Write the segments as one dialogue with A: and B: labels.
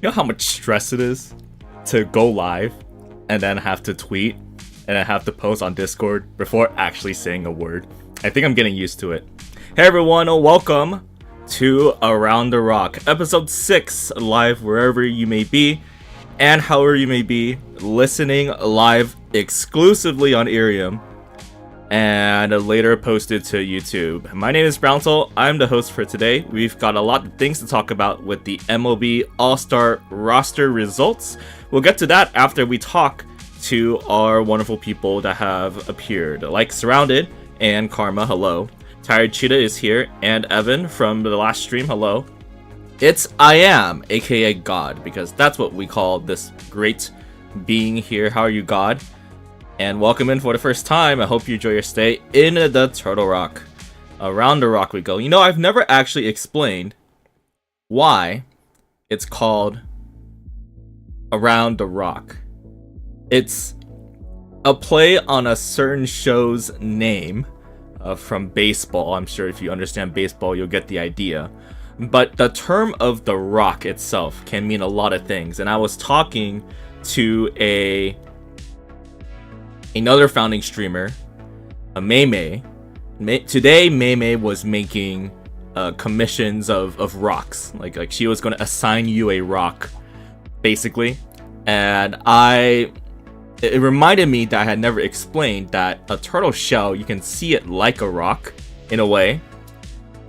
A: You know how much stress it is to go live and then have to tweet and then have to post on Discord before actually saying a word? I think I'm getting used to it. Hey everyone, welcome to Around the Rock, episode 6, live wherever you may be and however you may be listening live exclusively on Irium and later posted to YouTube. My name is Brownsoul. I'm the host for today. We've got a lot of things to talk about with the MLB All-Star roster results. We'll get to that after we talk to our wonderful people that have appeared, like Surrounded and Karma, hello. Tired Cheetah is here, and Evan from the last stream, hello. It's I Am, aka God, because that's what we call this great being here. How are you, God? And welcome in for the first time. I hope you enjoy your stay in the Turtle Rock. Around the Rock we go. You know, I've never actually explained why it's called Around the Rock. It's a play on a certain show's name from baseball. I'm sure if you understand baseball, you'll get the idea. But the term of the rock itself can mean a lot of things. And I was talking to another founding streamer, a Maymay. Today, Maymay was making commissions of rocks. Like she was going to assign you a rock, basically. And it reminded me that I had never explained that a turtle shell, you can see it like a rock, in a way.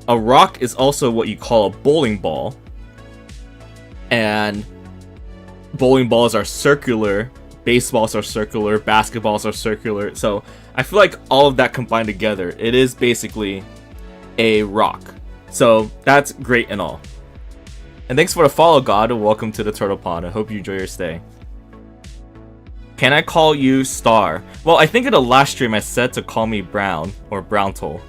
A: A rock is also what you call a bowling ball. And bowling balls are circular, baseballs are circular, basketballs are circular. So I feel like all of that combined together, it is basically a rock. So that's great and all. And thanks for the follow, God. Welcome to the Turtle Pond. I hope you enjoy your stay. Can I call you Star? Well, I think in the last stream I said to call me Brown or Browntoll.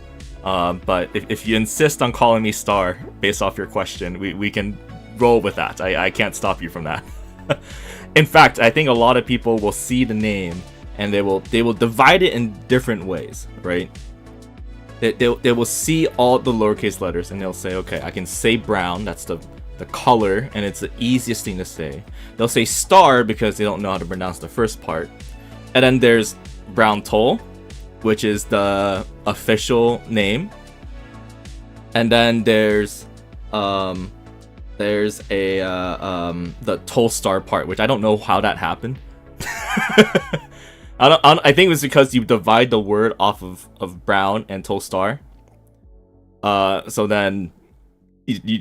A: But if you insist on calling me Star based off your question, we can roll with that. I can't stop you from that. In fact, I think a lot of people will see the name and they will divide it in different ways, right? They will see all the lowercase letters and they'll say, okay, I can say Brown, that's the color, and it's the easiest thing to say. They'll say Star because they don't know how to pronounce the first part. And then there's Browntoll, which is the official name. And then there's the Toll Star part, which I don't know how that happened. I think it was because you divide the word off of Brown and Toll Star. So then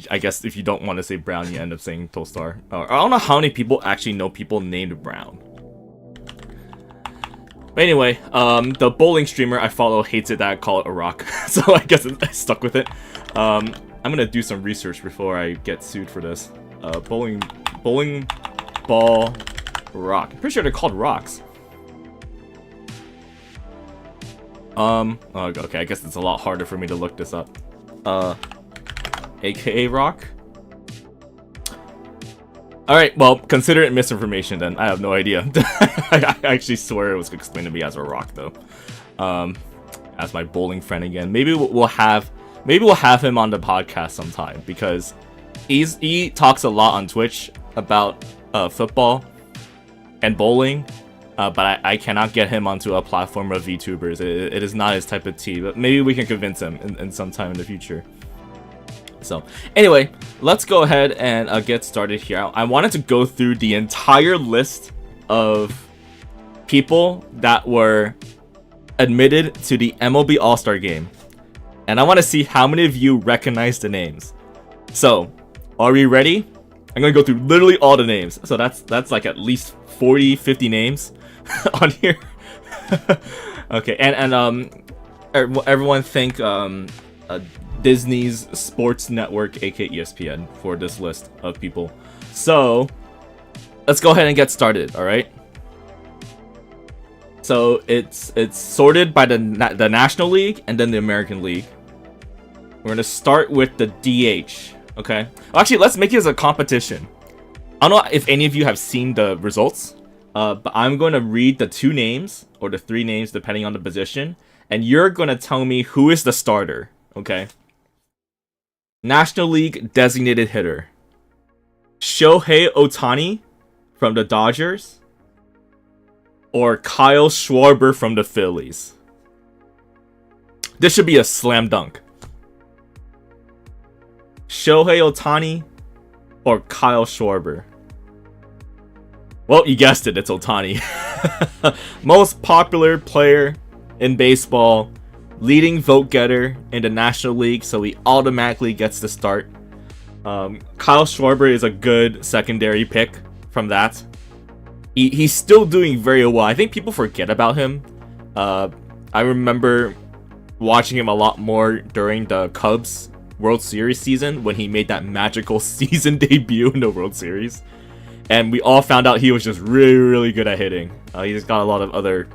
A: I guess if you don't want to say Brown, you end up saying Toll Star. I don't know how many people actually know people named Brown. But anyway, the bowling streamer I follow hates it that I call it a rock, so I guess I stuck with it. I'm gonna do some research before I get sued for this. Bowling ball rock. I'm pretty sure they're called rocks. Okay, I guess it's a lot harder for me to look this up. AKA rock. Alright, well, consider it misinformation then. I have no idea. I actually swear it was explained to me as a rock, though. As my bowling friend again. Maybe we'll have him on the podcast sometime, because he talks a lot on Twitch about football and bowling, but I cannot get him onto a platform of VTubers. It is not his type of tea, but maybe we can convince him in some time in the future. So anyway, let's go ahead and get started here. I wanted to go through the entire list of people that were admitted to the MLB All-Star game, and I want to see how many of you recognize the names. So are we ready? I'm gonna go through literally all the names, so that's like at least 40-50 names on here. Okay, and everyone thank Disney's Sports Network, aka ESPN, for this list of people. So let's go ahead and get started. All right. So it's sorted by the National League and then the American League. We're gonna start with the DH. Okay. Well, actually, let's make it as a competition. I don't know if any of you have seen the results, but I'm going to read the 2 names or the 3 names depending on the position, and you're going to tell me who is the starter. Okay. National League designated hitter. Shohei Ohtani from the Dodgers, or Kyle Schwarber from the Phillies? This should be a slam dunk. Shohei Ohtani or Kyle Schwarber? Well, you guessed it, it's Ohtani. Most popular player in baseball, leading vote getter in the National League, so he automatically gets the start. Kyle Schwarber is a good secondary pick from that. He's still doing very well. I think people forget about him. I remember watching him a lot more during the Cubs World Series season when he made that magical season debut in the World Series. And we all found out he was just really, really good at hitting. He's got a lot of other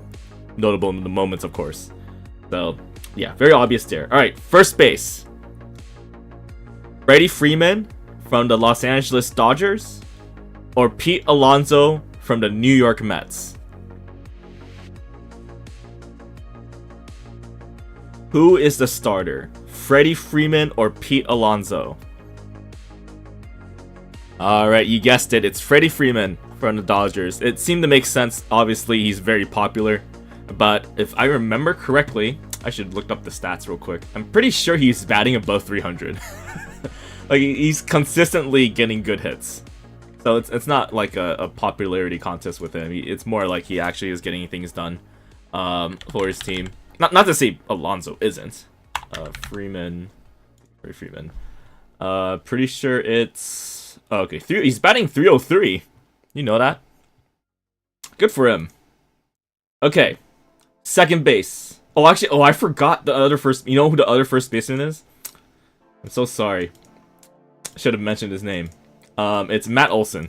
A: notable moments, of course. So, yeah, very obvious there. All right, first base. Freddie Freeman from the Los Angeles Dodgers, or Pete Alonso from the New York Mets? Who is the starter? Freddie Freeman or Pete Alonso? Alright, you guessed it. It's Freddie Freeman from the Dodgers. It seemed to make sense. Obviously, he's very popular. But if I remember correctly, I should look up the stats real quick. I'm pretty sure he's batting above 300. Like, he's consistently getting good hits. So it's not like a popularity contest with him. It's more like he actually is getting things done for his team. Not to say Alonso isn't. Freddie Freeman. Pretty sure it's... Oh, okay, he's batting 303. You know that? Good for him. Okay. Second base. Oh, actually, I forgot the other first... You know who the other first baseman is? I'm so sorry. I should have mentioned his name. It's Matt Olson.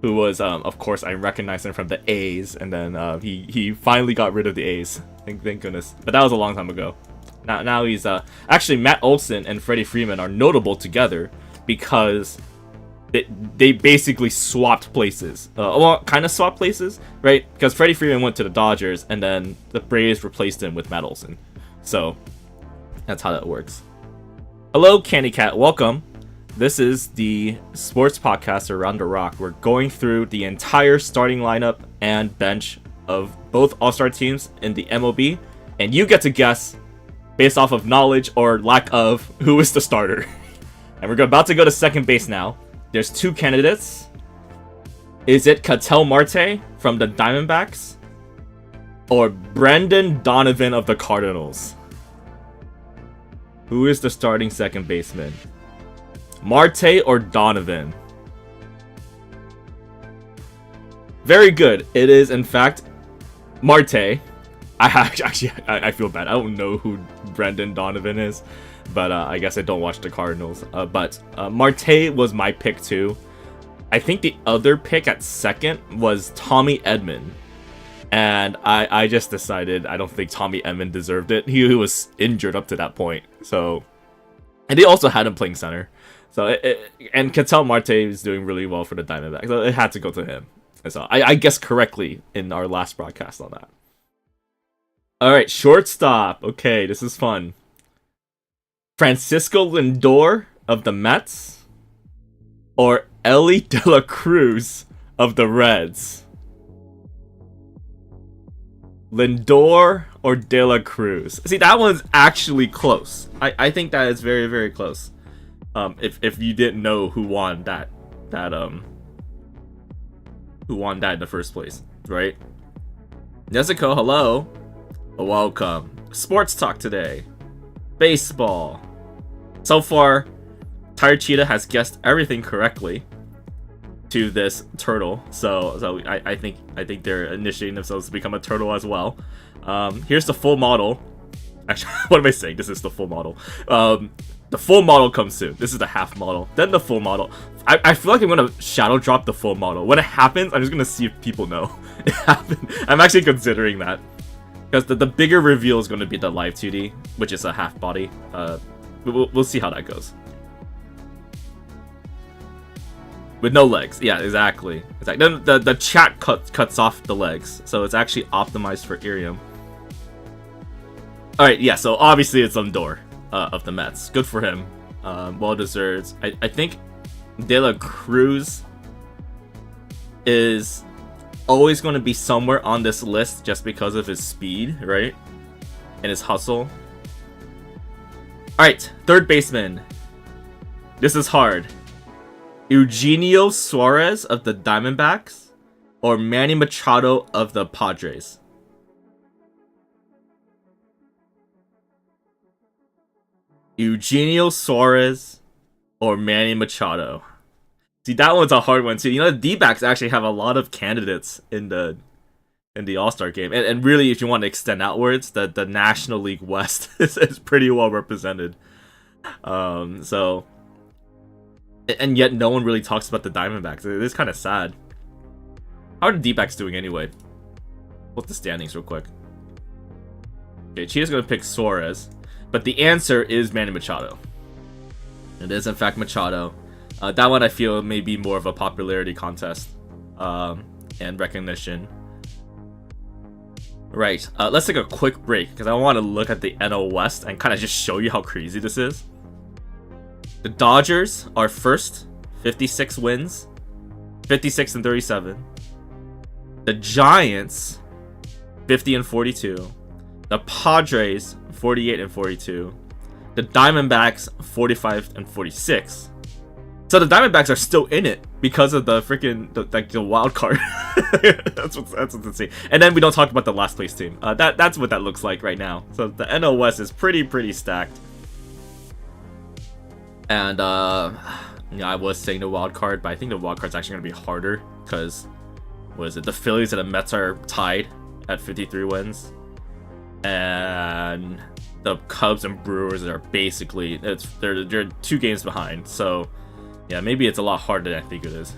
A: Who was, of course, I recognize him from the A's, and then he finally got rid of the A's. Thank goodness. But that was a long time ago. Now he's actually, Matt Olson and Freddie Freeman are notable together because they basically swapped places. Well, kind of swapped places, right? Because Freddie Freeman went to the Dodgers, and then the Braves replaced him with Matt Olson. So that's how that works. Hello, Candy Cat. Welcome. This is the sports podcast Around the Rock. We're going through the entire starting lineup and bench of both All-Star teams in the MLB, and you get to guess, based off of knowledge or lack of, who is the starter. And we're about to go to second base now. There's two candidates. Is it Ketel Marte from the Diamondbacks or Brendan Donovan of the Cardinals? Who is the starting second baseman? Marte or Donovan? Very good. It is, in fact, Marte. I feel bad. I don't know who Brendan Donovan is, but I guess I don't watch the Cardinals. But Marte was my pick too. I think the other pick at second was Tommy Edman. And I just decided I don't think Tommy Edman deserved it. He was injured up to that point. So, and they also had him playing center. So and Ketel Marte is doing really well for the Diamondbacks. So it had to go to him. And so I guessed correctly in our last broadcast on that. All right, shortstop. Okay, this is fun. Francisco Lindor of the Mets or Ellie De La Cruz of the Reds? Lindor or De La Cruz? See, that one's actually close. I think that is very, very close. If you didn't know who won that in the first place, right? Nezuko, hello. Welcome. Sports talk today. Baseball. So far, Tired Cheetah has guessed everything correctly to this turtle. So I think they're initiating themselves to become a turtle as well. Here's the full model. Actually, what am I saying? This is the full model. The full model comes soon. This is the half model, then the full model. I feel like I'm gonna shadow drop the full model. When it happens, I'm just gonna see if people know it happened. I'm actually considering that because the bigger reveal is going to be the live 2D, which is a half body. We'll see how that goes. With no legs. Yeah, exactly. Then the chat cuts off the legs, so it's actually optimized for Irium. Alright, yeah, so obviously it's Lindor of the Mets. Good for him. Well deserved. I think De La Cruz is always going to be somewhere on this list just because of his speed, right? And his hustle. Alright, third baseman. This is hard. Eugenio Suarez of the Diamondbacks or Manny Machado of the Padres? Eugenio Suarez or Manny Machado? See, that one's a hard one too. You know, the D-backs actually have a lot of candidates in the All-Star game. And really, if you want to extend outwards, the National League West is pretty well represented. So... And yet no one really talks about the Diamondbacks. It is kind of sad. How are the D-backs doing anyway? Look at the standings real quick. Okay, Chia's going to pick Suarez. But the answer is Manny Machado. It is, in fact, Machado. That one I feel may be more of a popularity contest. And recognition. Right, let's take a quick break. Because I want to look at the NL West and kind of just show you how crazy this is. The Dodgers are first, 56 wins, 56 and 37. The Giants, 50 and 42. The Padres, 48 and 42. The Diamondbacks, 45 and 46. So the Diamondbacks are still in it because of the freaking the wild card. that's what's insane. And then we don't talk about the last place team. That's what that looks like right now. So the NL West is pretty stacked. And I was saying the wild card, but I think the wild card's actually gonna be harder because the Phillies and the Mets are tied at 53 wins, and the Cubs and Brewers are basically they're 2 games behind. So yeah, maybe it's a lot harder than I think it is.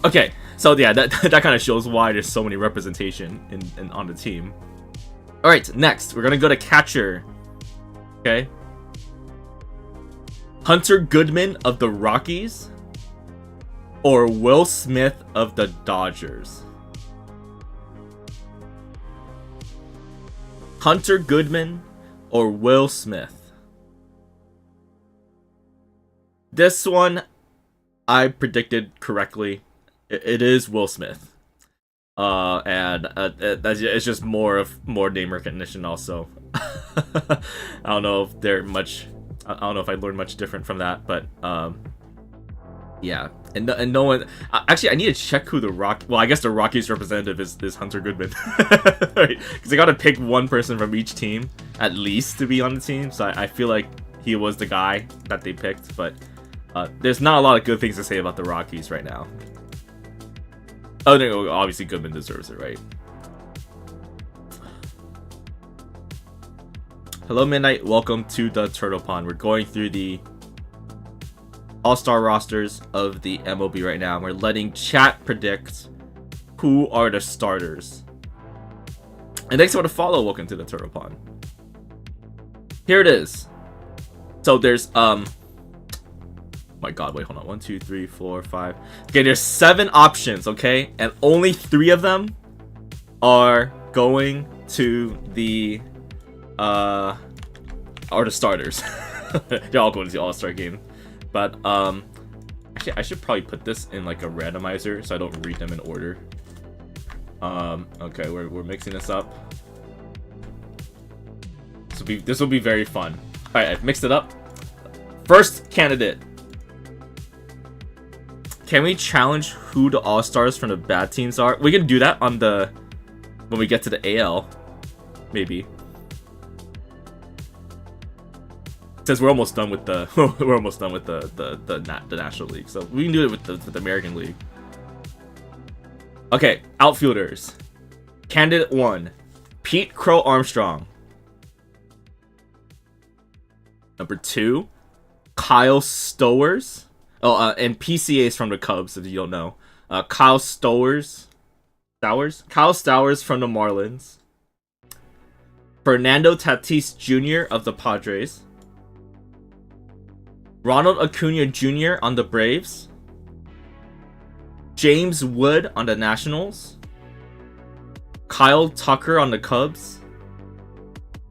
A: Okay, so yeah, that kind of shows why there's so many representation in on the team. All right, next we're gonna go to catcher. Okay. Hunter Goodman of the Rockies or Will Smith of the Dodgers? Hunter Goodman or Will Smith? This one I predicted correctly. It is Will Smith. And it's just more name recognition also. I don't know if they're much... I don't know if I learned much different from that, but yeah, and no one actually. I need to check who the Well, I guess the Rockies representative is Hunter Goodman, right? Because they got to pick one person from each team at least to be on the team. So I feel like he was the guy that they picked, but there's not a lot of good things to say about the Rockies right now. Oh no, obviously Goodman deserves it, right? Hello Midnight, welcome to the Turtle Pond. We're going through the all-star rosters of the MLB right now. We're letting chat predict who are the starters. And thanks for the follow, welcome to the Turtle Pond. Here it is. So there's my god, wait, hold on. 1, 2, 3, 4, 5. Okay, there's 7 options, okay? And only 3 of them are going to the are the starters. They're all going to the All-Star game. But actually I should probably put this in like a randomizer so I don't read them in order. Okay, we're mixing this up. This will be very fun. Alright, I've mixed it up. First candidate. Can we challenge who the All-Stars from the bad teams are? We can do that on when we get to the AL. Maybe. Since we're almost done with the the National League, so we can do it with the American League. Okay, outfielders. Candidate 1, Pete Crow Armstrong. Number 2, Kyle Stowers. Oh, and PCA's from the Cubs, if you don't know. Kyle Stowers. Kyle Stowers from the Marlins. Fernando Tatis Jr. of the Padres. Ronald Acuna Jr. on the Braves. James Wood on the Nationals. Kyle Tucker on the Cubs.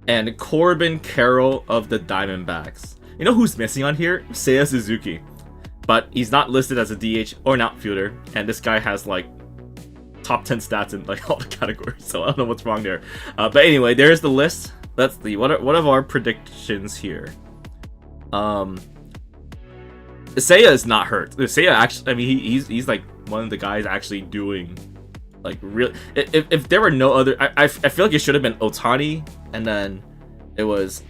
A: And Corbin Carroll of the Diamondbacks. You know who's missing on here? Seiya Suzuki. but he's not listed as a DH or an outfielder, and this guy has like top 10 stats in like all the categories, so I don't know what's wrong there. But anyway, there's the list. Let's see, what are our predictions here? Seiya is not hurt. Seiya actually, I mean, he's like one of the guys actually doing like real. If there were no other, I feel like it should have been Otani, and then it was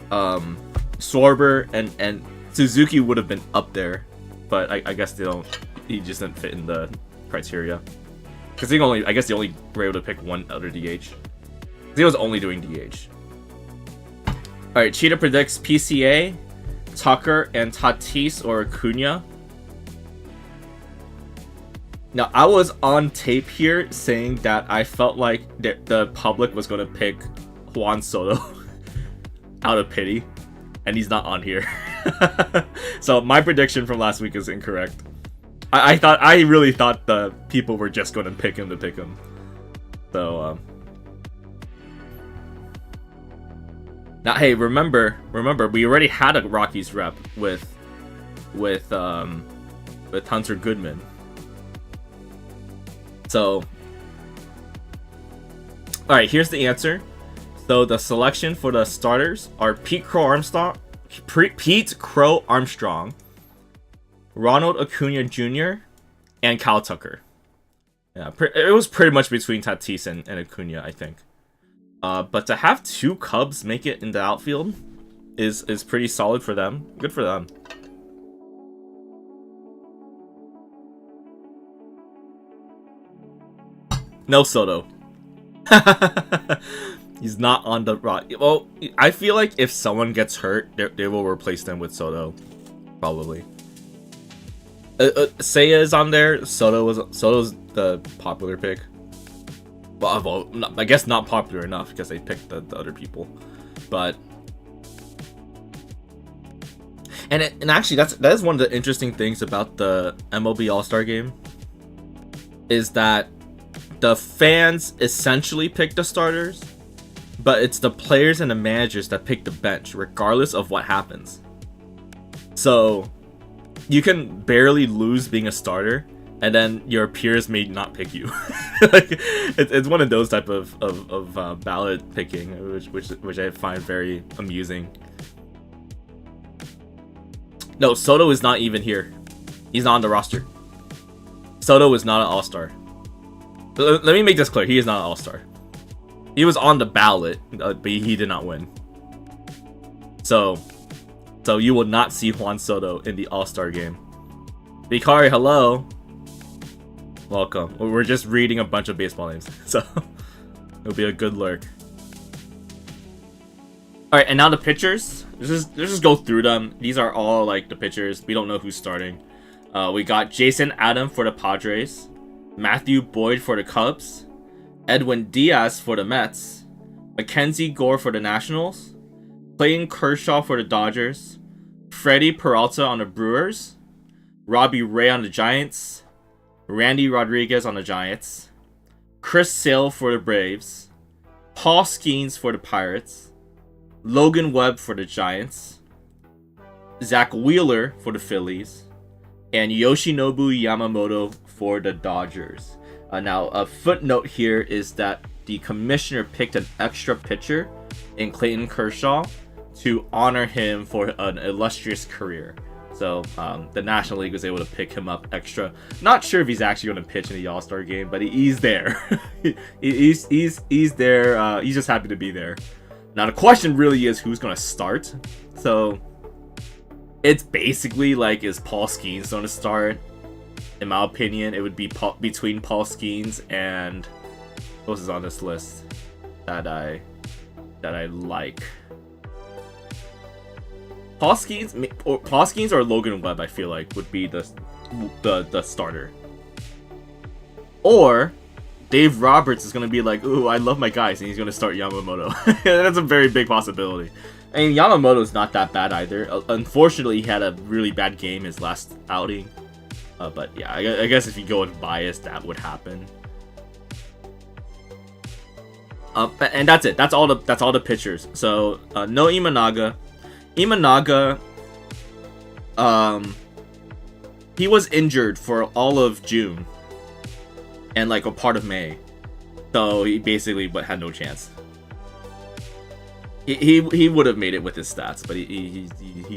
A: Sorber and Suzuki would have been up there, but I guess they don't. He just didn't fit in the criteria because I guess they only were able to pick one other DH. He was only doing DH. All right, Cheetah predicts PCA, Tucker, and Tatis or Acuna. Now, I was on tape here saying that I felt like the public was going to pick Juan Soto out of pity, and he's not on here. So my prediction from last week is incorrect. I really thought the people were just going to pick him. So now, hey, remember, we already had a Rockies rep with Hunter Goodman. So, all right, here's the answer. So the selection for the starters are Pete Crow Armstrong, Ronald Acuna Jr., and Kyle Tucker. Yeah, it was pretty much between Tatis and Acuna, I think. But to have two Cubs make it in the outfield is pretty solid for them. Good for them. No Soto. He's not on the rock. Well, I feel like if someone gets hurt, they will replace them with Soto, probably. Seiya is on there. Soto's the popular pick. Well, I guess not popular enough because they picked the other people, but and actually that is one of the interesting things about the MLB All-Star Game is that the fans essentially pick the starters, but it's the players and the managers that pick the bench regardless of what happens. So you can barely lose being a starter, and then your peers may not pick you. Like, it's one of those type of ballot picking, which I find very amusing. No, Soto is not even here. He's not on the roster. Soto is not an all-star. Let me make this clear. He is not an all-star. He was on the ballot, but he did not win. So you will not see Juan Soto in the All-Star game. Vikari, hello. Welcome. We're just reading a bunch of baseball names, so it'll be a good lurk. All right, and now the pitchers. Let's just go through them. These are all like the pitchers. We don't know who's starting. We got Jason Adam for the Padres, Matthew Boyd for the Cubs, Edwin Diaz for the Mets, Mackenzie Gore for the Nationals, Clayton Kershaw for the Dodgers, Freddie Peralta on the Brewers, Robbie Ray on the Giants, Randy Rodriguez on the Giants, Chris Sale for the Braves, Paul Skeens for the Pirates, Logan Webb for the Giants, Zach Wheeler for the Phillies, and Yoshinobu Yamamoto for the Dodgers. Now, a footnote here is that the commissioner picked an extra pitcher in Clayton Kershaw to honor him for an illustrious career. So the National League was able to pick him up extra. Not sure if he's actually going to pitch in the All-Star game, but he's there. he's there. He's just happy to be there. Now the question really is who's going to start. So it's basically like, is Paul Skeens going to start? In my opinion, it would be between Paul Skeens and what else is on this list that I like. Paul Skeens or Logan Webb, I feel like would be the starter. Or Dave Roberts is gonna be like, ooh, I love my guys, and he's gonna start Yamamoto. That's a very big possibility. I mean, Yamamoto's not that bad either. Unfortunately, he had a really bad game his last outing. But yeah, I guess if you go with bias, that would happen. And that's it. That's all the pitchers. So no Imanaga. Imanaga, he was injured for all of June and like a part of May, so he basically had no chance. He would have made it with his stats, but he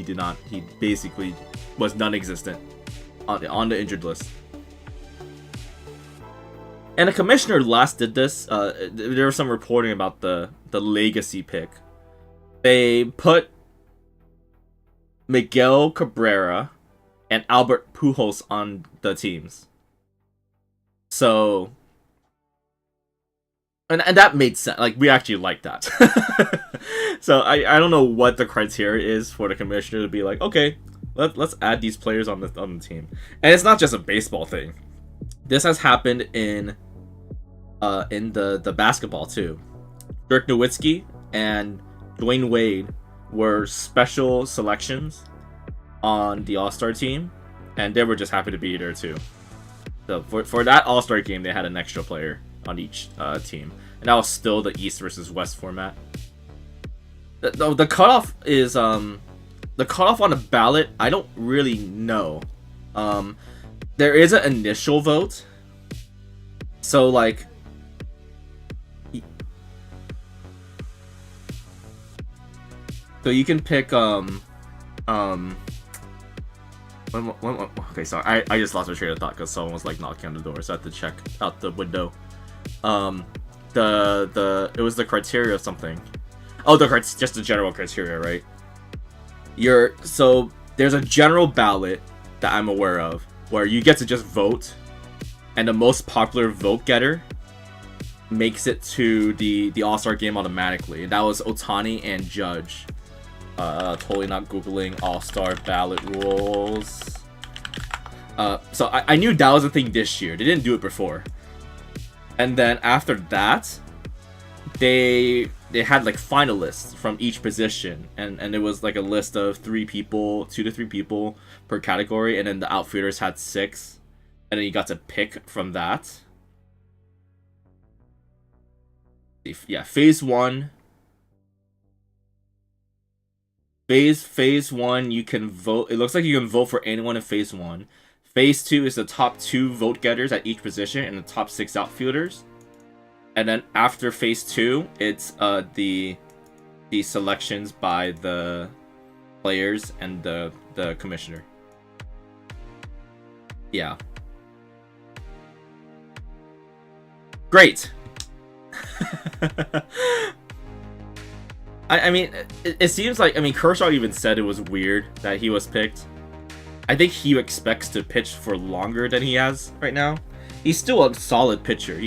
A: did not. He basically was non-existent on the injured list. And the commissioner last did this. There was some reporting about the legacy pick. They put Miguel Cabrera and Albert Pujols on the teams. So, and that made sense. Like, we actually like that. So I don't know what the criteria is for the commissioner to be like, okay, let's add these players on the team. And it's not just a baseball thing. This has happened in the basketball too. Dirk Nowitzki and Dwayne Wade were special selections on the All-Star team, and they were just happy to be there too. So for that All-Star game, they had an extra player on each team, and that was still the East versus West format. The cutoff is the cutoff on the ballot. I don't really know. There is an initial vote, so like. So you can pick okay, sorry, I just lost my train of thought because someone was like knocking on the door, so I had to check out the window. It was the criteria of something. Oh, just the general criteria, right? So there's a general ballot that I'm aware of where you get to just vote, and the most popular vote getter makes it to the All-Star game automatically. And that was Ohtani and Judge. Totally not googling All-Star ballot rules. So I knew that was a thing this year. They didn't do it before. And then after that, they had like finalists from each position, and it was like a list of 2 to 3 people per category, and then the outfielders had 6, and then you got to pick from that. Yeah, phase 1. Phase 1, you can vote. It looks like you can vote for anyone in phase 1. Phase 2 is the top 2 vote getters at each position and the top 6 outfielders. And then after phase 2, it's the selections by the players and the commissioner. Yeah. Great. I mean, it seems like, I mean, Kershaw even said it was weird that he was picked. I think he expects to pitch for longer than he has right now. He's still a solid pitcher.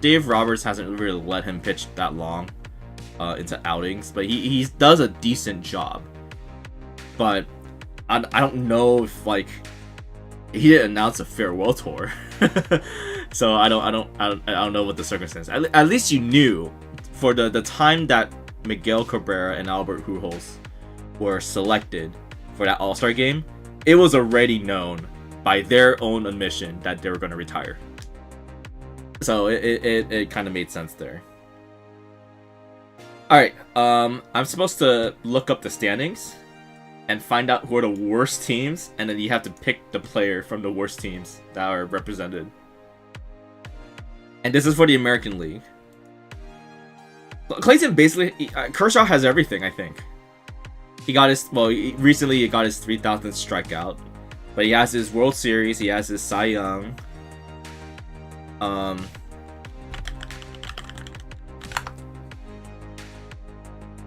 A: Dave Roberts hasn't really let him pitch that long into outings, but he does a decent job. But I don't know if like he didn't announce a farewell tour, so I don't know what the circumstance. At least you knew for the time that Miguel Cabrera and Albert Pujols were selected for that All-Star game, it was already known by their own admission that they were going to retire. So it kind of made sense there. Alright, I'm supposed to look up the standings and find out who are the worst teams, and then you have to pick the player from the worst teams that are represented. And this is for the American League. Clayton basically, Kershaw has everything, I think. He got his, recently he got his 3,000th strikeout. But he has his World Series, he has his Cy Young. I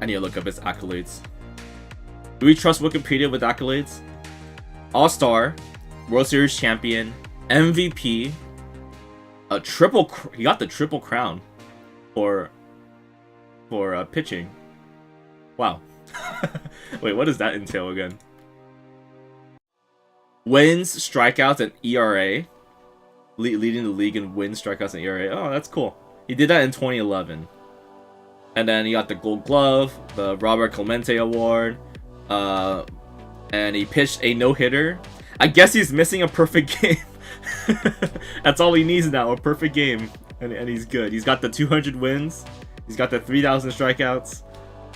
A: need to look up his accolades. Do we trust Wikipedia with accolades? All-Star, World Series champion, MVP, he got the triple crown for pitching. Wow. Wait, what does that entail again? Wins, strikeouts, and ERA. Leading the league in wins, strikeouts, and ERA. Oh, that's cool. He did that in 2011. And then he got the Gold Glove, the Robert Clemente Award, and he pitched a no-hitter. I guess he's missing a perfect game. That's all he needs now, a perfect game. And he's good. He's got the 200 wins. He's got the 3,000 strikeouts.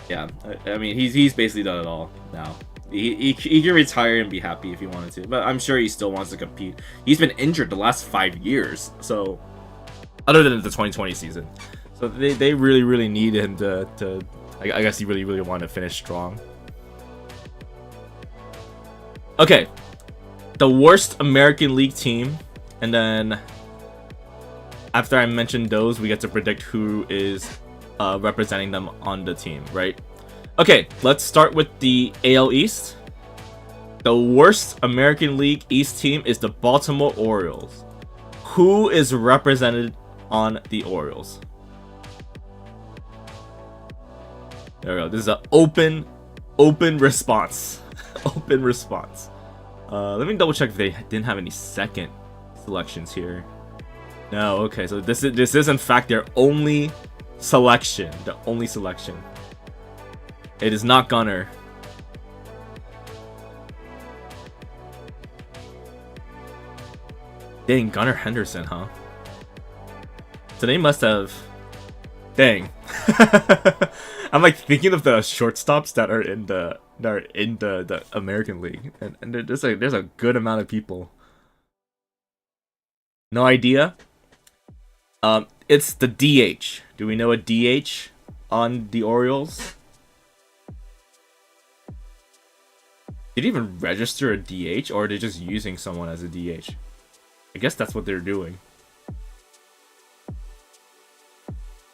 A: Yeah, I mean, he's basically done it all now. He can retire and be happy if he wanted to, but I'm sure he still wants to compete. He's been injured the last 5 years, so other than the 2020 season, so they really need him to I guess he really wanted to finish strong. Okay, the worst American League team, and then after I mention those, we get to predict who is representing them on the team, right? Okay, let's start with the AL East. The worst American League East team is the Baltimore Orioles. Who is represented on the Orioles? There we go. This is an open response. Open response. Let me double check if they didn't have any second selections here. No, okay, so this is in fact their only selection. The only selection. It is not Gunnar. Dang, Gunnar Henderson, huh? So they must have. Dang. I'm like thinking of the shortstops that are in the American League, and there's a good amount of people. No idea. It's the DH. Do we know a DH on the Orioles? Did they even register a DH, or are they just using someone as a DH? I guess that's what they're doing.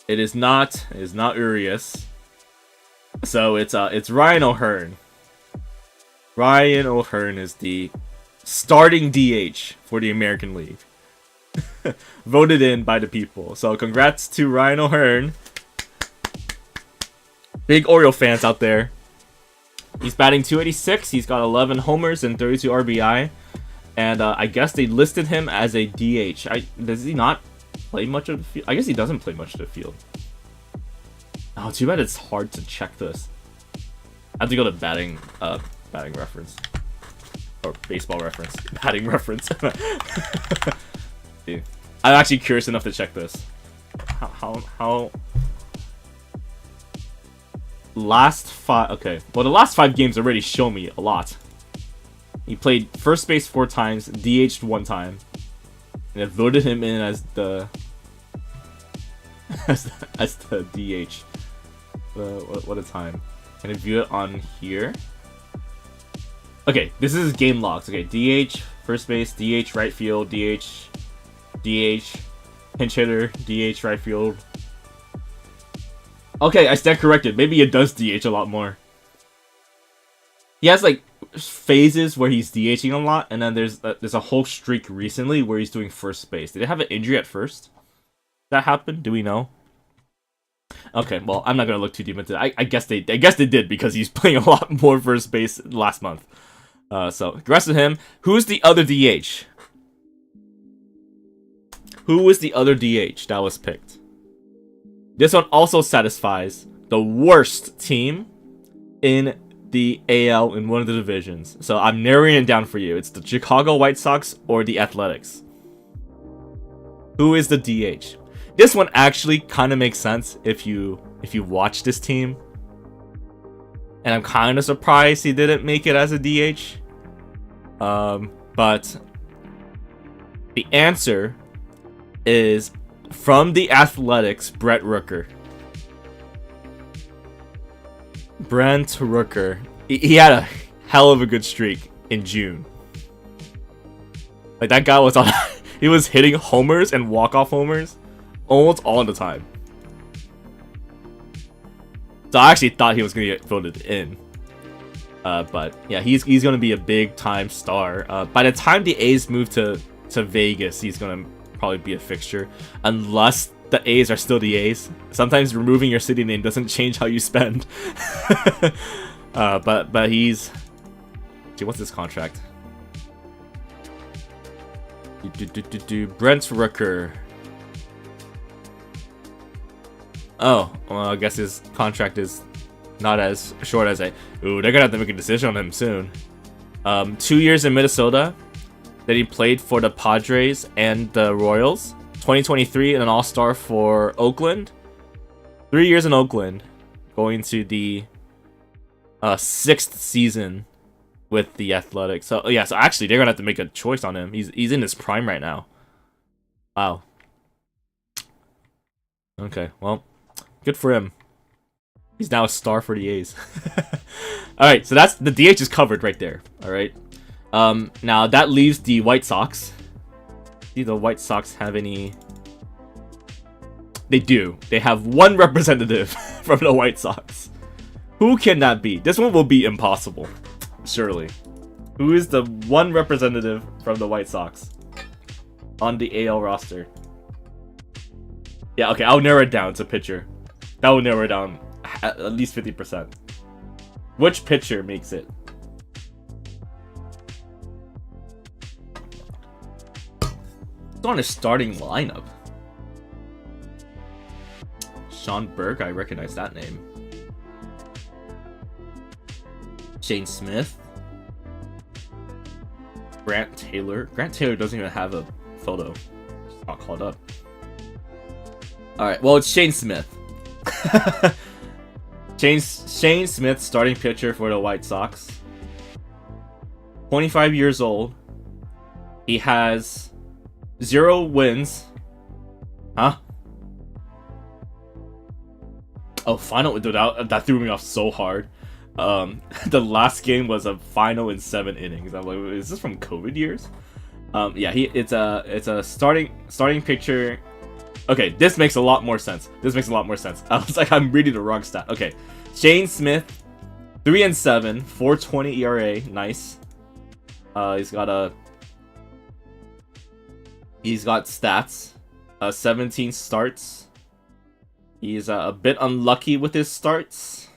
A: It is not Urias. So it's Ryan O'Hearn. Ryan O'Hearn is the starting DH for the American League. Voted in by the people. So congrats to Ryan O'Hearn. Big Oriole fans out there. He's batting 286. He's got 11 homers and 32 RBI. And I guess they listed him as a DH. Does he not play much of the field? I guess he doesn't play much of the field. Oh, too bad it's hard to check this. I have to go to batting reference. Or baseball reference. Batting reference. Dude. I'm actually curious enough to check this. How last 5, okay. Well, the last 5 games already show me a lot. He played first base 4 times, DH'd 1 time, and it voted him in as the as the DH. What a time. Can I view it on here? Okay, this is his game logs. Okay, DH, first base, DH, right field, DH, pinch hitter, DH, right field. Okay, I stand corrected. Maybe it does DH a lot more. He has like phases where he's DHing a lot, and then there's a whole streak recently where he's doing first base. Did they have an injury at first? That happened? Do we know? Okay, well, I'm not gonna look too deep into it. I guess they did, because he's playing a lot more first base last month. So congrats to him. Who's the other DH? Who was the other DH that was picked? This one also satisfies the worst team in the AL in one of the divisions. So I'm narrowing it down for you. It's the Chicago White Sox or the Athletics. Who is the DH? This one actually kind of makes sense if you watch this team. And I'm kind of surprised he didn't make it as a DH. But the answer is from the Athletics, Brent Rooker. Brent Rooker. He had a hell of a good streak in June. Like, that guy was on. He was hitting homers and walk-off homers almost all the time. So I actually thought he was gonna get voted in. But yeah, he's gonna be a big time star. By the time the A's move to Vegas, he's gonna probably be a fixture, unless the A's are still the A's. Sometimes removing your city name doesn't change how you spend. But he's. Gee, what's his contract? Brent Rooker. Oh, well, I guess his contract is not as short as ooh, they're gonna have to make a decision on him soon. 2 years in Minnesota. That he played for the Padres and the Royals. 2023 and an All-Star for Oakland. 3 years in Oakland. Going to the 6th season with the Athletics. So yeah, so actually they're gonna have to make a choice on him. He's in his prime right now. Wow. Okay, well, good for him. He's now a star for the A's. Alright, so that's the DH is covered right there. Alright. Now that leaves the White Sox. Do the White Sox have any? They do. They have one representative from the White Sox. Who can that be? This one will be impossible. Surely. Who is the one representative from the White Sox on the AL roster? Yeah, okay, I'll narrow it down to pitcher. That will narrow it down at least 50%. Which pitcher makes it? It's on his starting lineup. Sean Burke, I recognize that name. Shane Smith. Grant Taylor. Grant Taylor doesn't even have a photo. Just got called up. Alright, well, it's Shane Smith. Shane Smith, starting pitcher for the White Sox. 25 years old. He has 0 wins. Huh? Oh, final. Dude, that threw me off so hard. The last game was a final in 7 innings. I'm like, is this from COVID years? Yeah, it's a starting pitcher. Okay, this makes a lot more sense. I was like, I'm reading the wrong stat. Okay, Shane Smith, 3-7, 4.20 ERA, nice. He's got stats, 17 starts. He's a bit unlucky with his starts,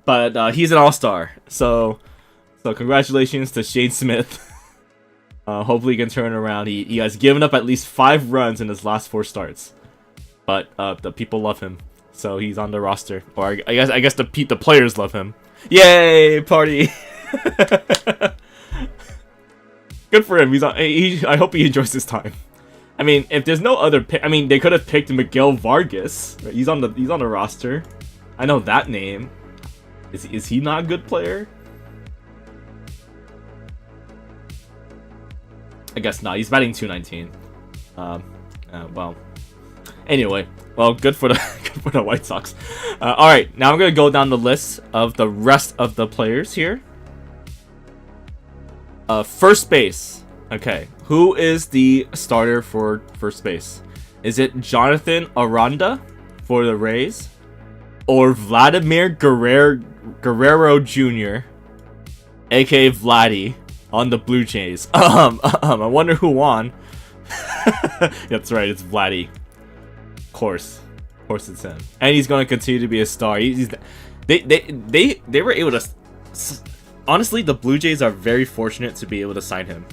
A: but he's an all-star. So congratulations to Shane Smith. Hopefully he can turn around. He has given up at least 5 runs in his last 4 starts, but the people love him, so he's on the roster. Or I guess the players love him. Yay, party! Good for him. I hope he enjoys his time. I mean, if there's no other pick, I mean, they could have picked Miguel Vargas. Right? He's on the roster. I know that name. Is he not a good player? I guess not. He's batting 219. Well. Anyway, well, good for the White Sox. All right, now I'm gonna go down the list of the rest of the players here. First base. Okay, who is the starter for first base? Is it Jonathan Aranda for the Rays, or Vladimir Guerrero Jr., aka Vladdy, on the Blue Jays? I wonder who won. That's right, it's Vladdy. Of course it's him, and he's going to continue to be a star. They were able to. Honestly, the Blue Jays are very fortunate to be able to sign him.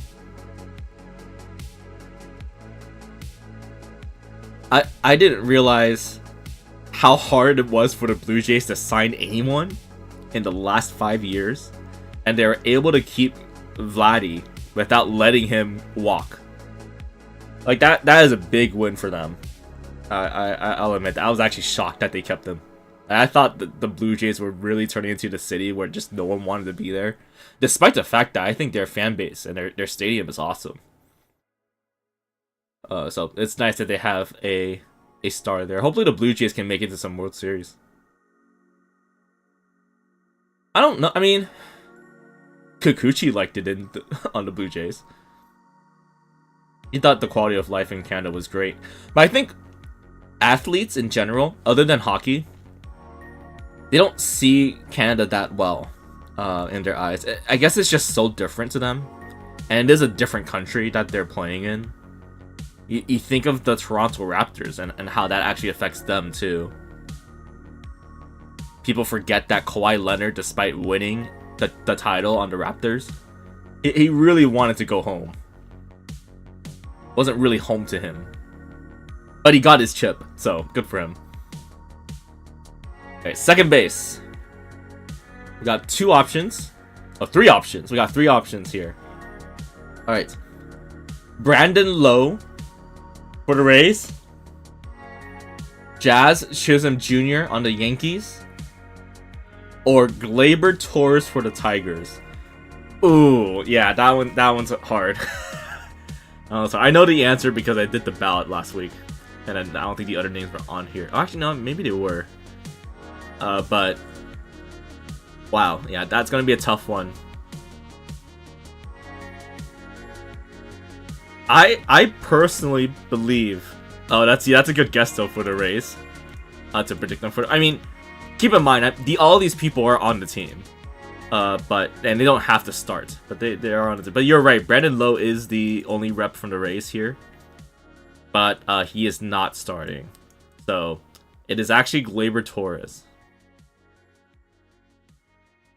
A: I didn't realize how hard it was for the Blue Jays to sign anyone in the last 5 years, and they were able to keep Vladdy without letting him walk. Like that is a big win for them. I'll admit that. I was actually shocked that they kept him. I thought the Blue Jays were really turning into the city where just no one wanted to be there, despite the fact that I think their fan base and their stadium is awesome. So it's nice that they have a star there. Hopefully the Blue Jays can make it to some World Series. I don't know. I mean, Kikuchi liked it on the Blue Jays. He thought the quality of life in Canada was great. But I think athletes in general, other than hockey, they don't see Canada that well in their eyes. I guess it's just so different to them. And it is a different country that they're playing in. You think of the Toronto Raptors and how that actually affects them too. People forget that Kawhi Leonard, despite winning the title on the Raptors, he really wanted to go home. Wasn't really home to him. But he got his chip, so good for him. Okay, second base. We got 2 options. Oh, 3 options. We got 3 options here. Alright. Brandon Lowe for the Rays. Jazz Chisholm Jr. on the Yankees. or Gleyber Torres for the Tigers? Ooh, yeah, that one's hard. So I know the answer because I did the ballot last week, and then I don't think the other names were on here. Oh, actually, no, maybe they were. But wow, yeah, that's gonna be a tough one. I personally believe. Oh, that's a good guess though for the Rays. To predict them for. I mean, keep in mind all these people are on the team. And they don't have to start, but they are on it. But you're right, Brandon Lowe is the only rep from the Rays here, but he is not starting, so it is actually Gleyber Torres.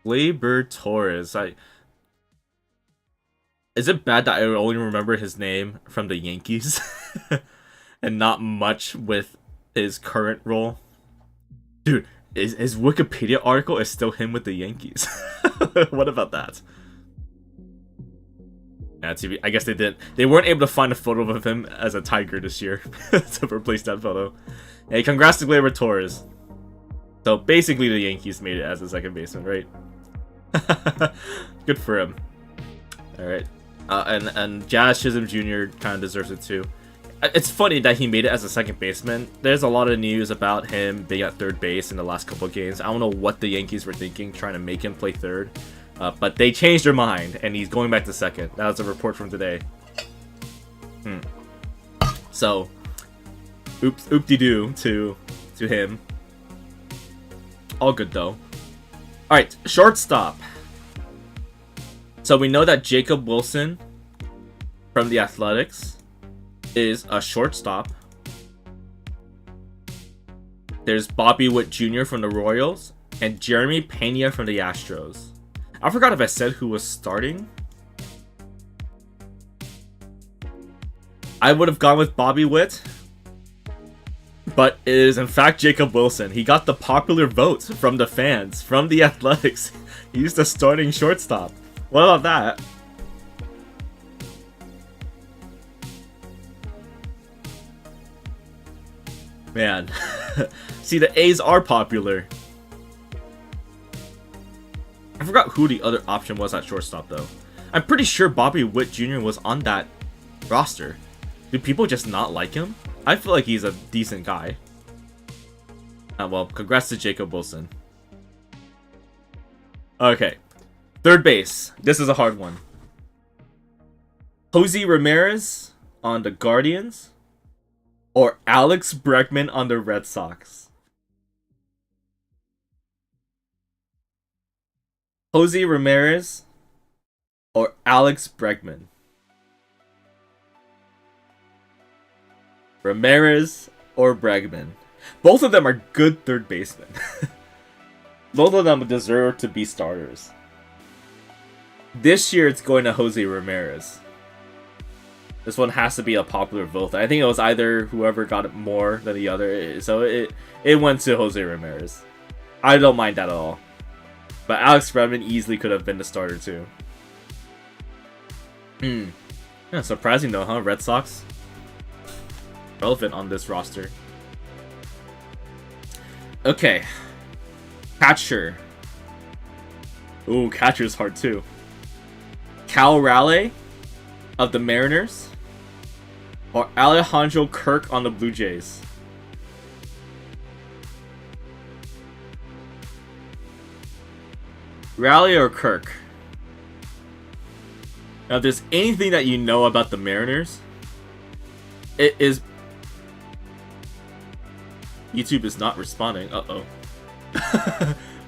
A: Gleyber Torres. Is it bad that I only remember his name from the Yankees, and not much with his current role, dude? His Wikipedia article is still him with the Yankees. What about that? Yeah, I guess they weren't able to find a photo of him as a Tiger this year to replace that photo. Hey, congrats to Gleyber Torres. So basically, the Yankees made it as a second baseman, right? Good for him. All right, and Jazz Chisholm Jr. kind of deserves it too. It's funny that he made it as a second baseman. There's a lot of news about him being at third base in the last couple of games. I don't know what the Yankees were thinking, trying to make him play third. But they changed their mind, and he's going back to second. That was a report from today. So, oop-de-doo to him. All good, though. Alright, shortstop. So we know that Jacob Wilson from the Athletics is a shortstop. There's Bobby Witt Jr. from the Royals and Jeremy Pena from the Astros. I forgot if I said who was starting. I would have gone with Bobby Witt, but it is in fact Jacob Wilson. He got the popular vote from the fans, from the Athletics. He's the starting shortstop. What about that? Man, see, the A's are popular. I forgot who the other option was at shortstop, though. I'm pretty sure Bobby Witt Jr. was on that roster. Do people just not like him? I feel like he's a decent guy. Well, congrats to Jacob Wilson. Okay, third base. This is a hard one. Jose Ramirez on the Guardians, or Alex Bregman on the Red Sox? Jose Ramirez or Alex Bregman? Ramirez or Bregman? Both of them are good third basemen. Both of them deserve to be starters. This year it's going to Jose Ramirez. This one has to be a popular vote. I think it was either whoever got it more than the other. So it went to Jose Ramirez. I don't mind that at all. But Alex Bregman easily could have been the starter too. Yeah, surprising though, huh? Red Sox relevant on this roster. Okay. Catcher. Ooh, catcher's hard too. Cal Raleigh of the Mariners, or Alejandro Kirk on the Blue Jays? Raleigh or Kirk? Now, if there's anything that you know about the Mariners, it is... YouTube is not responding. Uh-oh.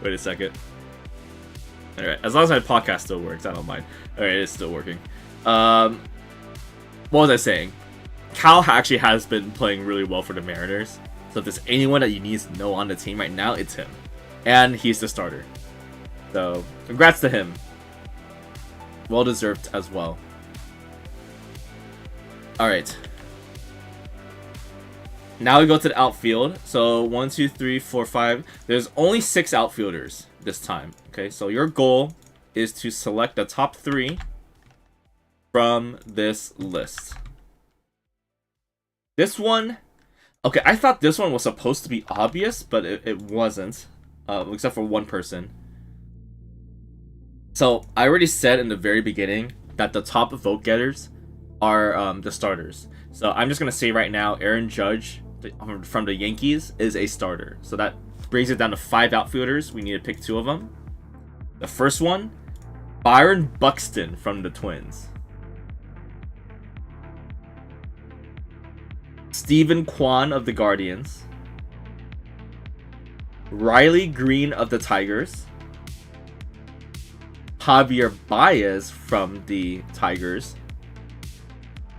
A: Wait a second. Alright, as long as my podcast still works, I don't mind. Alright, it's still working. What was I saying? Cal actually has been playing really well for the Mariners. So if there's anyone that you need to know on the team right now, it's him. And he's the starter. So, congrats to him. Well deserved as well. Alright. Now we go to the outfield. So, 1, 2, 3, 4, 5. There's only 6 outfielders this time. Okay, so your goal is to select the top 3 from this list. This one... Okay, I thought this one was supposed to be obvious, but it wasn't. Except for one person. So I already said in the very beginning that the top vote getters are the starters. So I'm just gonna say right now, Aaron Judge from the Yankees is a starter. So that brings it down to 5 outfielders. We need to pick 2 of them. The first one, Byron Buxton from the Twins. Steven Kwan of the Guardians. Riley Green of the Tigers. Javier Baez from the Tigers.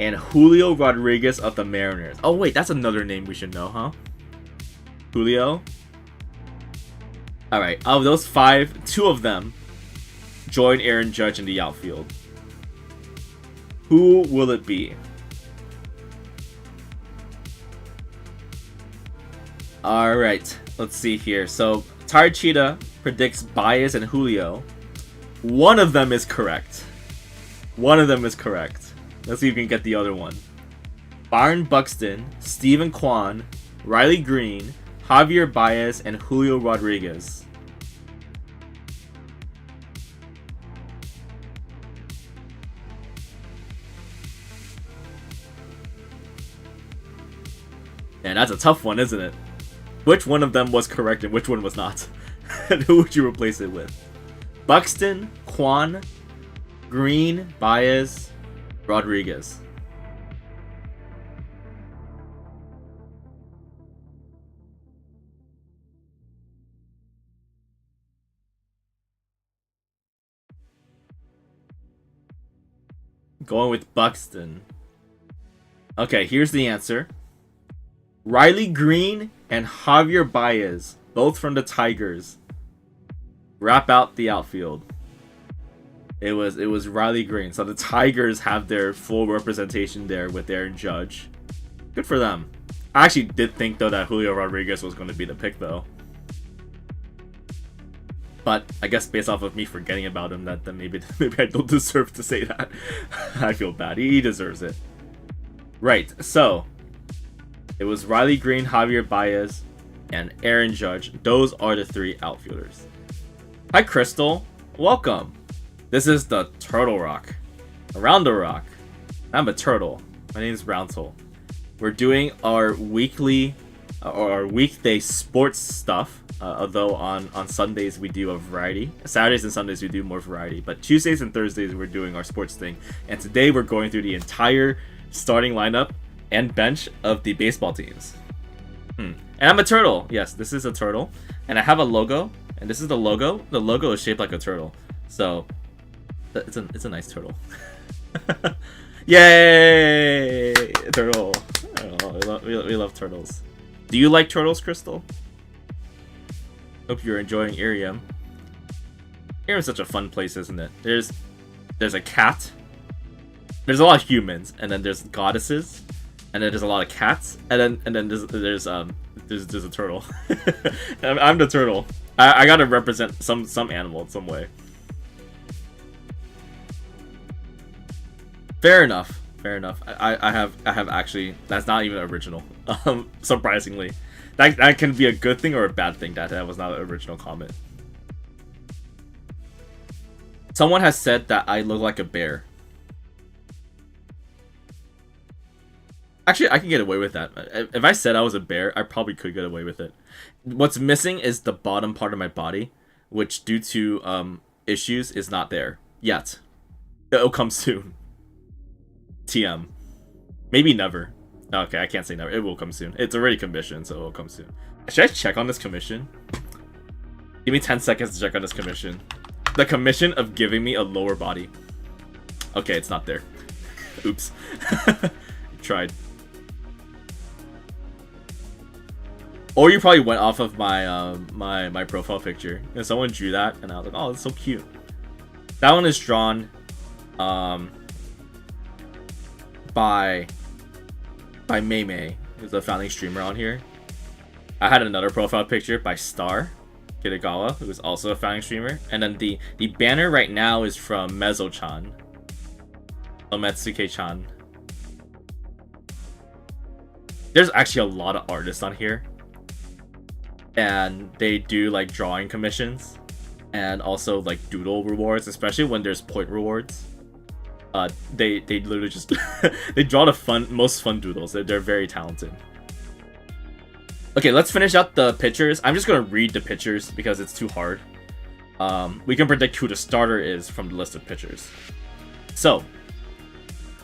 A: And Julio Rodriguez of the Mariners. Oh wait, that's another name we should know, huh? Julio. Alright, of those 5, 2 of them join Aaron Judge in the outfield. Who will it be? Alright, let's see here. So, Tired Cheetah predicts Baez and Julio. One of them is correct. One of them is correct. Let's see if we can get the other one. Byron Buxton, Steven Kwan, Riley Green, Javier Baez, and Julio Rodriguez. And that's a tough one, isn't it? Which one of them was correct and which one was not? And who would you replace it with? Buxton, Kwan, Green, Baez, Rodriguez. Going with Buxton. Okay, here's the answer. Riley Green and Javier Baez, both from the Tigers, wrap out the outfield. It was Riley Green. So the Tigers have their full representation there with Aaron Judge. Good for them. I actually did think though that Julio Rodriguez was going to be the pick though. But I guess based off of me forgetting about him, that maybe I don't deserve to say that. I feel bad. He deserves it. Right. So it was Riley Green, Javier Baez, and Aaron Judge. Those are the 3 outfielders. Hi, Crystal. Welcome. This is the Turtle Rock. Around the Rock. I'm a turtle. My name is Roundsole. We're doing our weekly or our weekday sports stuff. Although on Sundays we do a variety. Saturdays and Sundays we do more variety. But Tuesdays and Thursdays we're doing our sports thing. And today we're going through the entire starting lineup and bench of the baseball teams. And I'm a turtle. Yes, this is a turtle. And I have a logo. And this is the logo. The logo is shaped like a turtle. So it's a nice turtle. Yay! Turtle. Oh, we love turtles. Do you like turtles, Crystal? Hope you're enjoying Irium. Irium's such a fun place, isn't it? There's a cat. There's a lot of humans, and then there's goddesses, and then there's a lot of cats, and then there's a turtle. I'm the turtle. I gotta represent some animal in some way. Fair enough. I have actually, that's not even original. Surprisingly, that can be a good thing or a bad thing. That was not an original comment. Someone has said that I look like a bear. Actually, I can get away with that. If I said I was a bear, I probably could get away with it. What's missing is the bottom part of my body, which due to issues is not there yet. It'll come soon. TM. Maybe never. Okay, I can't say never. It will come soon. It's already commissioned, so it will come soon. Should I check on this commission? Give me 10 seconds to check on this commission. The commission of giving me a lower body. Okay, it's not there. Oops. Tried. Or you probably went off of my my profile picture. And someone drew that, and I was like, oh, that's so cute. That one is drawn by May, who's a founding streamer on here. I had another profile picture by Star Kitagawa, who is also a founding streamer. And then the banner right now is from Mezzo-chan. Ometsuke-chan. There's actually a lot of artists on here. And they do like drawing commissions. and also like doodle rewards, especially when there's point rewards. They literally just they draw the most fun doodles. They're very talented. Okay, let's finish out the pitchers. I'm just gonna read the pitchers because it's too hard. We can predict who the starter is from the list of pitchers. So,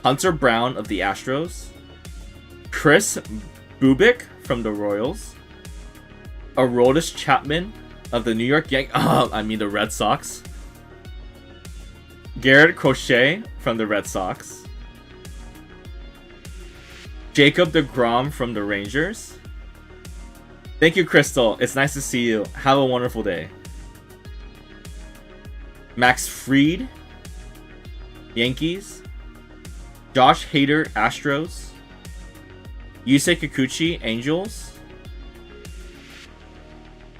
A: Hunter Brown of the Astros, Chris Bubik from the Royals, Aroldis Chapman of the New York the Red Sox, Garrett Crochet from the Red Sox, Jacob deGrom from the Rangers. Thank you, Crystal. It's nice to see you. Have a wonderful day. Max Fried, Yankees, Josh Hader, Astros, Yusei Kikuchi, Angels,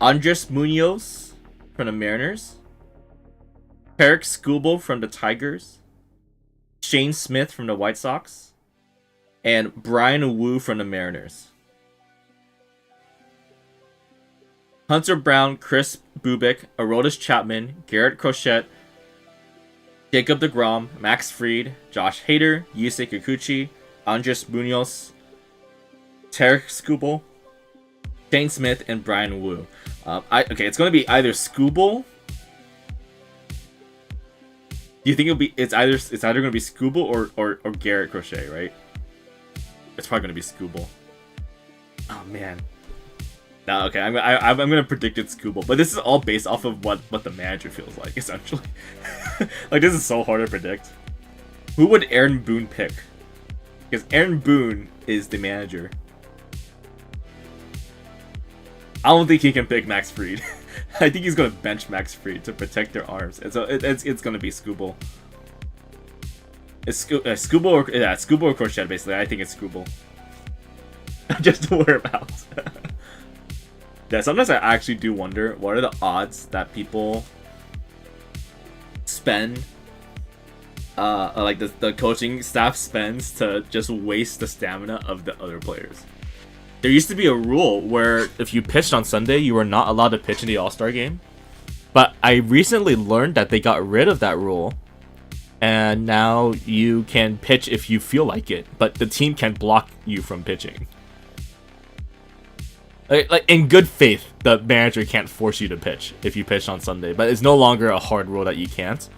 A: Andres Munoz from the Mariners, Tarek Skubal from the Tigers, Shane Smith from the White Sox, and Brian Wu from the Mariners. Hunter Brown, Chris Bubik, Aroldis Chapman, Garrett Crochet, Jacob deGrom, Max Fried, Josh Hader, Yusei Kikuchi, Andres Munoz, Tarek Skubal, Shane Smith, and Brian Wu. Okay, it's going to be either Skubal. Do you think it's either going to be Skubal or Garrett Crochet, right? It's probably going to be Skubal. Oh man. No, okay, I'm gonna predict it's Skubal, but this is all based off of what the manager feels like, essentially. Like, this is so hard to predict. Who would Aaron Boone pick? Because Aaron Boone is the manager. I don't think he can pick Max Fried. I think he's gonna bench Max Fried to protect their arms. It's gonna be Skubal. It's Skubal or Crochet, basically. I think it's Skubal. Just to worry about. Yeah, sometimes I actually do wonder what are the odds that people spend, like the coaching staff spends to just waste the stamina of the other players. There used to be a rule where if you pitched on Sunday, you were not allowed to pitch in the All-Star game. But I recently learned that they got rid of that rule, and now you can pitch if you feel like it, but the team can block you from pitching. Like in good faith, the manager can't force you to pitch if you pitch on Sunday, but it's no longer a hard rule that you can't.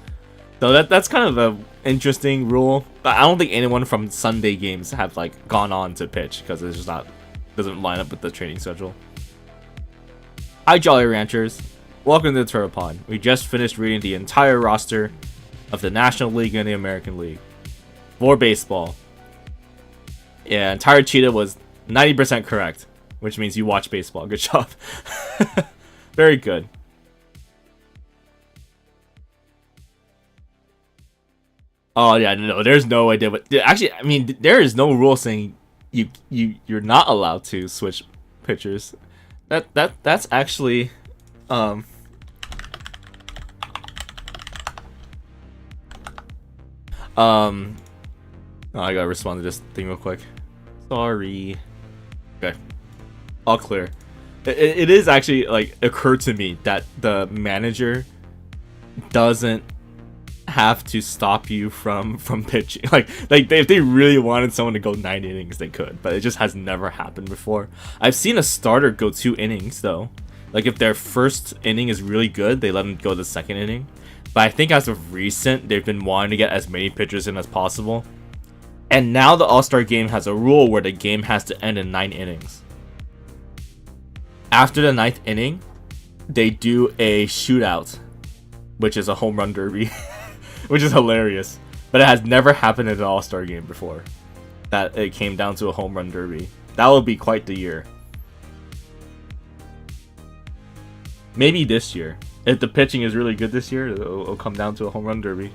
A: So that's kind of an interesting rule. But I don't think anyone from Sunday games have like gone on to pitch because it's just doesn't line up with the training schedule. Hi, Jolly Ranchers. Welcome to the Turtle We just finished reading the entire roster of the National League and the American League for baseball. Yeah, entire Cheetah was 90% correct, which means you watch baseball. Good job. Very good. Oh yeah, no, there's no idea. But actually, I mean, there is no rule saying you're not allowed to switch pitchers. That's actually oh, I gotta respond to this thing real quick. Sorry. Okay. All clear. It is actually like occurred to me that the manager doesn't have to stop you from pitching. Like if they really wanted someone to go 9 innings, they could, but it just has never happened before. I've seen a starter go 2 innings though. Like if their first inning is really good, they let them go the second inning. But I think as of recent, they've been wanting to get as many pitchers in as possible. And now the All-Star game has a rule where the game has to end in 9 innings. After the 9th inning, they do a shootout, which is a home run derby, which is hilarious. But it has never happened in an All-Star game before, that it came down to a home run derby. That will be quite the year. Maybe this year. If the pitching is really good this year, it'll come down to a home run derby.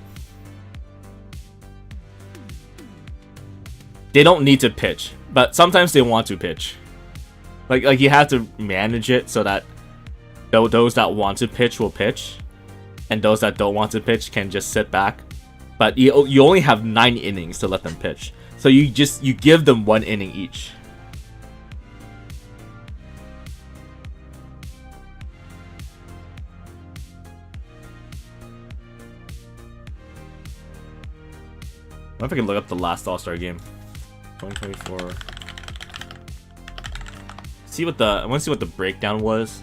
A: They don't need to pitch, but sometimes they want to pitch. Like you have to manage it so that those that want to pitch will pitch, and those that don't want to pitch can just sit back. But you only have 9 innings to let them pitch, so you give them 1 inning each. wonder if I can look up the last All-Star game. 2024. See what the I want to see what the breakdown was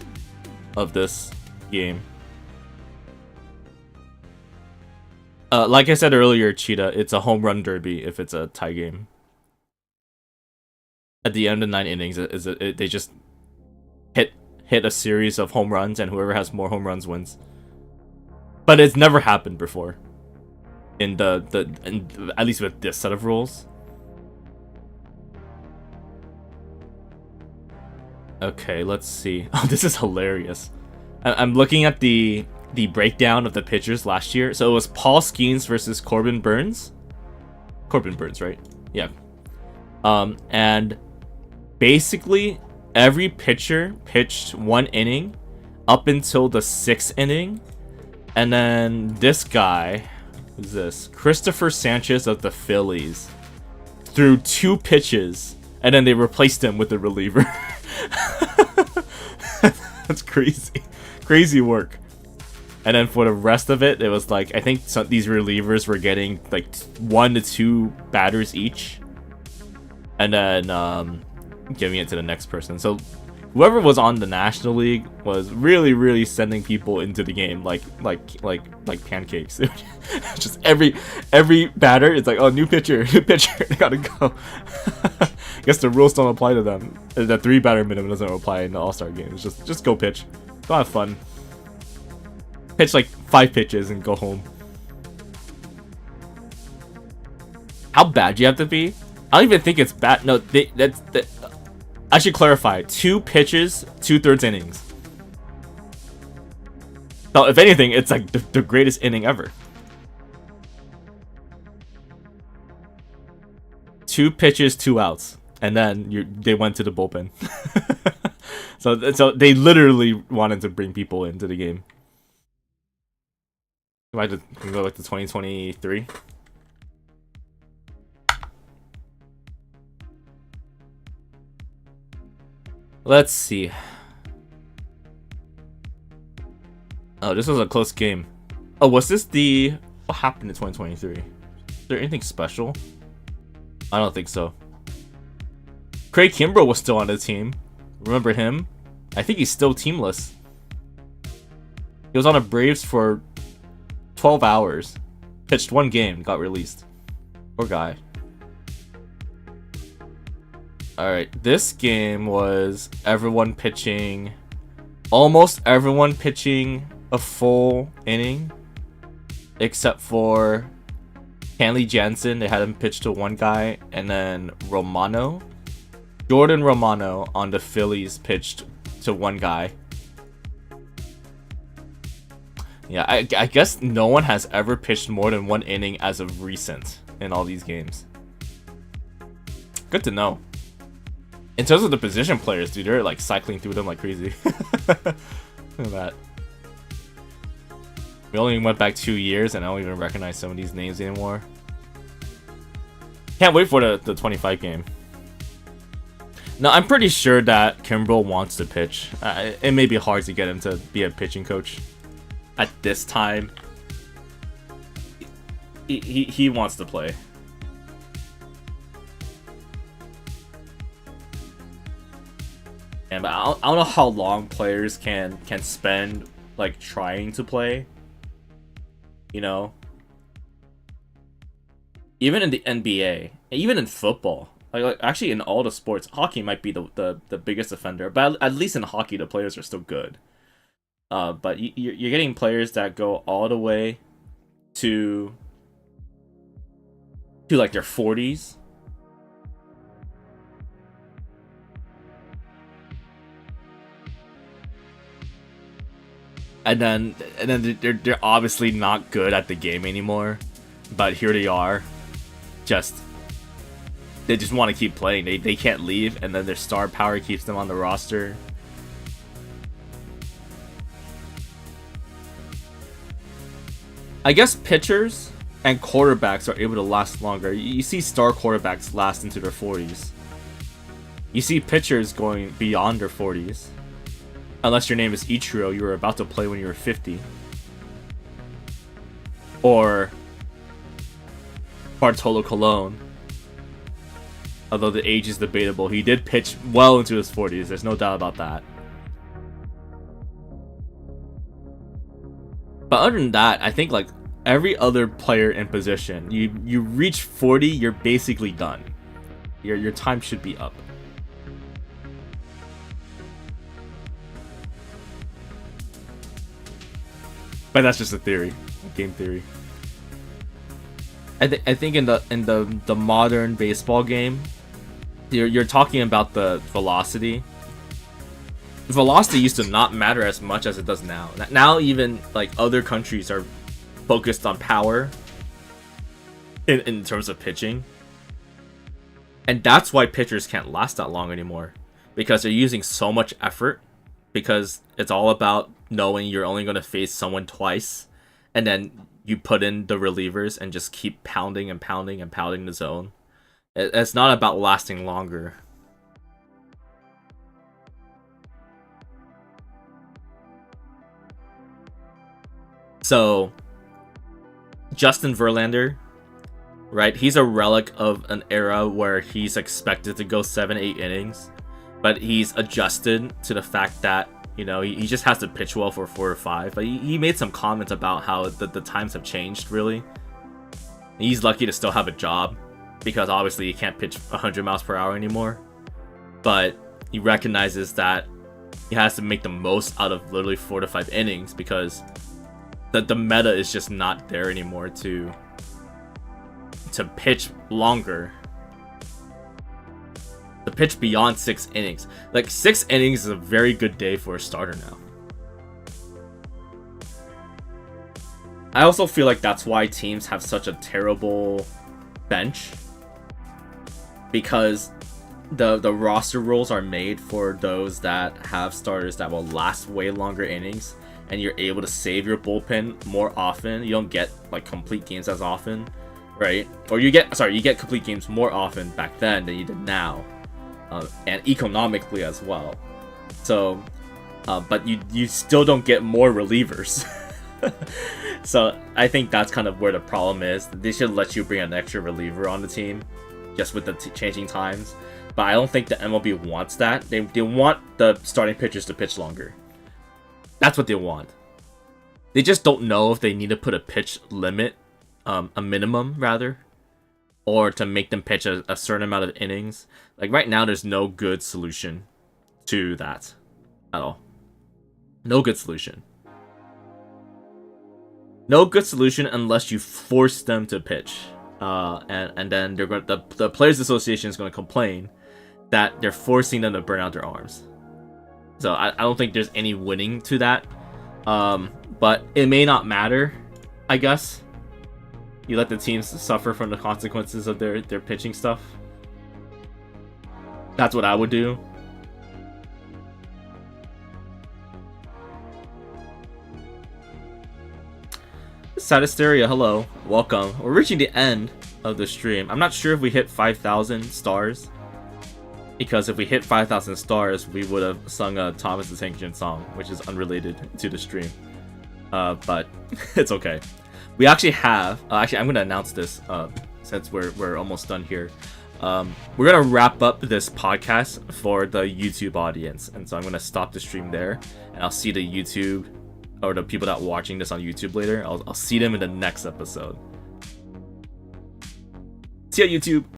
A: of this game. Like I said earlier, Cheetah, it's a home run derby if it's a tie game. At the end of 9 innings, they just hit a series of home runs, and whoever has more home runs wins. But it's never happened before. In at least with this set of rules. Okay, let's see. Oh, this is hilarious. I'm looking at the breakdown of the pitchers last year. So it was Paul Skeens versus Corbin Burns. Corbin Burns, right? Yeah. And basically every pitcher pitched 1 inning up until the 6th inning. And then this guy, who's this? Christopher Sanchez of the Phillies, threw 2 pitches, and then they replaced him with a reliever. That's crazy. Crazy work. And then for the rest of it, it was like, I think these relievers were getting like 1 to 2 batters each. And then giving it to the next person. So whoever was on the National League was really sending people into the game like pancakes. Just every batter is like, oh, new pitcher, they gotta go. I guess the rules don't apply to them. The 3 batter minimum doesn't apply in the All-Star games. Just go pitch. Go have fun. Pitch like 5 pitches and go home. How bad do you have to be? I don't even think it's bad. No, I should clarify. 2 pitches, 2/3 innings. So if anything, it's like the greatest inning ever. 2 pitches, 2 outs, and then they went to the bullpen. So they literally wanted to bring people into the game. I can go like to 2023. Let's see. Oh, this was a close game. Oh, was this the... What happened in 2023? Is there anything special? I don't think so. Craig Kimbrell was still on the team. Remember him? I think he's still teamless. He was on the Braves for 12 hours. Pitched 1 game, got released. Poor guy. Alright, this game was everyone pitching... Almost everyone pitching a full inning. Except for Hanley Jansen. They had him pitch to 1 guy. And then Romano. Jordan Romano on the Phillies pitched to 1 guy. Yeah, I guess no one has ever pitched more than 1 inning as of recent in all these games. Good to know. In terms of the position players, dude, they're like cycling through them like crazy. Look at that. We only went back 2 years and I don't even recognize some of these names anymore. Can't wait for the 25 game. No, I'm pretty sure that Kimbrell wants to pitch. It may be hard to get him to be a pitching coach at this time. He wants to play. But I don't know how long players can spend like trying to play. You know, even in the NBA, even in football, like actually in all the sports, hockey might be the biggest offender. But at least in hockey, the players are still good. But you're getting players that go all the way to like their 40s. And then they're obviously not good at the game anymore, but here they are, they just want to keep playing. They can't leave, and then their star power keeps them on the roster. I guess pitchers and quarterbacks are able to last longer. You see star quarterbacks last into their 40s. You see pitchers going beyond their 40s. Unless your name is Ichiro, you were about to play when you were 50. Or Bartolo Colon. Although the age is debatable, he did pitch well into his 40s. There's no doubt about that. But other than that, I think like every other player in position, you reach 40, you're basically done. Your time should be up. But that's just a theory, game theory. I think in the modern baseball game, you're talking about the velocity. Velocity used to not matter as much as it does now. Now even like other countries are focused on power in terms of pitching. And that's why pitchers can't last that long anymore. Because they're using so much effort. Because it's all about knowing you're only going to face someone twice. And then you put in the relievers and just keep pounding and pounding and pounding the zone. It's not about lasting longer. So, Justin Verlander, right? He's a relic of an era where he's expected to go 7-8 innings, but he's adjusted to the fact that, you know, he just has to pitch well for 4 or 5. But he made some comments about how the times have changed, really. He's lucky to still have a job, because obviously he can't pitch 100 miles per hour anymore. But he recognizes that he has to make the most out of literally 4 to 5 innings, because the meta is just not there anymore to pitch longer, to pitch beyond 6 innings. Like 6 innings is a very good day for a starter now. I also feel like that's why teams have such a terrible bench, because the roster rules are made for those that have starters that will last way longer innings, and you're able to save your bullpen more often. You don't get like complete games as often, right? Or you get complete games more often back then than you did now, and economically as well. So, but you still don't get more relievers. So I think that's kind of where the problem is. They should let you bring an extra reliever on the team, just with the changing times. But I don't think the MLB wants that. They want the starting pitchers to pitch longer. That's what they want. They just don't know if they need to put a pitch limit, a minimum rather, or to make them pitch a certain amount of innings. Like right now, there's no good solution to that at all. No good solution. No good solution unless you force them to pitch, and then they're going. The Players Association is going to complain that they're forcing them to burn out their arms. So I don't think there's any winning to that. But it may not matter, I guess. You let the teams suffer from the consequences of their pitching stuff. That's what I would do. Sadisteria, hello. Welcome. We're reaching the end of the stream. I'm not sure if we hit 5,000 stars. Because if we hit 5,000 stars, we would have sung a Thomas the Tank Engine song, which is unrelated to the stream. But it's okay. We actually have... actually, I'm going to announce this since we're almost done here. We're going to wrap up this podcast for the YouTube audience. And so I'm going to stop the stream there. And I'll see the YouTube... or the people that are watching this on YouTube later. I'll see them in the next episode. See ya, YouTube!